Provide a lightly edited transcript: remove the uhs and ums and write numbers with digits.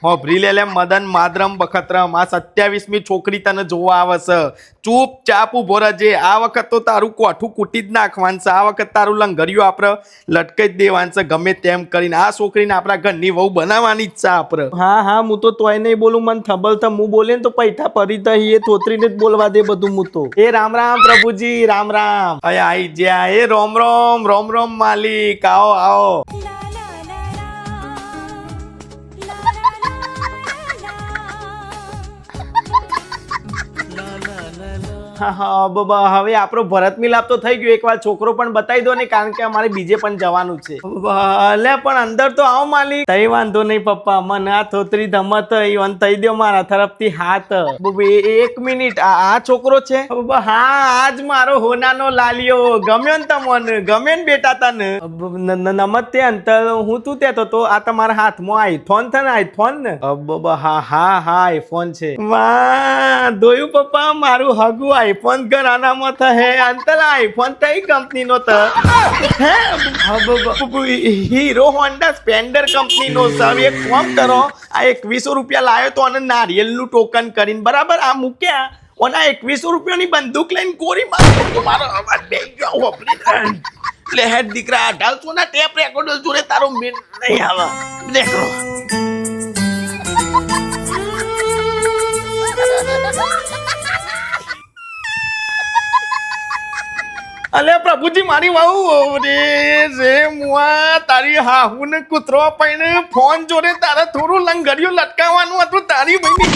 હોભરી લે લે મદન માદરમ બખતરમ આ 27મી છોકરી તને જોવા આવે છે ચૂપચાપ ઊભો રહેજે આ વખત તો તારું કોઠું કૂટી જ નાખવાનું છે આ વખત તારું લંગરિયું આપણે લટકાઈ જ દેવાનું છે ગમે તેમ કરીને આ છોકરીને આપણા ઘરની વહુ બનાવવાની જ છે આપણે હા હું તો તોય નહીં બોલું મને ખબર તો હું બોલે ને તો પૈઠા ફરી તહી એ તોતરીને જ બોલવા દે બધું હું તો એ રામ રામ પ્રભુજી રામ રામ અરે આઈ જ્યાં એ રોમ રોમ રોમ રોમ માલિક આવો આવો હા બાબા હવે આપણો ભરત મિલાપ તો થઈ ગયો એકવાર છોકરો પણ બતાવી દો ને કારણ કે અમારે બીજે પણ જવાનું છે ભલે પણ અંદર તો આવો માલિક કઈ વાંધો નહીં પપ્પા મને આ થોતરી ધમત ઈવન થઈ દો મારા તરફથી હાથ એક મિનિટ આ છોકરો છે બાબા હા આજ મારો હોનાનો લાલિયો ગમ્યો ને તમને ગમ્યો ને બેટા તને નમસ્તે અંતર હું તું ત્યાં તો આ તમારા હાથમાં આઈફોન છે ને આઈફોન ને બાબા હા આઈફોન છે વાહ દોયું પપ્પા મારું હગું આઈફોન ઘરાનામાં થહે અંતર આઈફોન કઈ કંપની નો થ હીરો હોન્ડા સ્પ્લેન્ડર કંપની નો સર એક કામ કરો આ 2100 રૂપિયા લાવ્યો તો અને નારિયેલ નું ટોકન કરીને બરાબર આ મૂક્યા ઓના 2100 રૂપિયાની બંદૂક લઈને ગોરી મારો અવાજ બેસી ગયો હોપરી લે હેડ દીકરા 1800 ના ટેપ રેકોર્ડર જોડે તારો મેન નહીં આવે દેખો અલે પ્રભુજી મારી વાહુ રે મુઆ તારી હાહુ ને કૂતરો પૈને ફોન જોડે તારે થોડું લંગરિયું લટકાવવાનું હતું તારી ભાઈ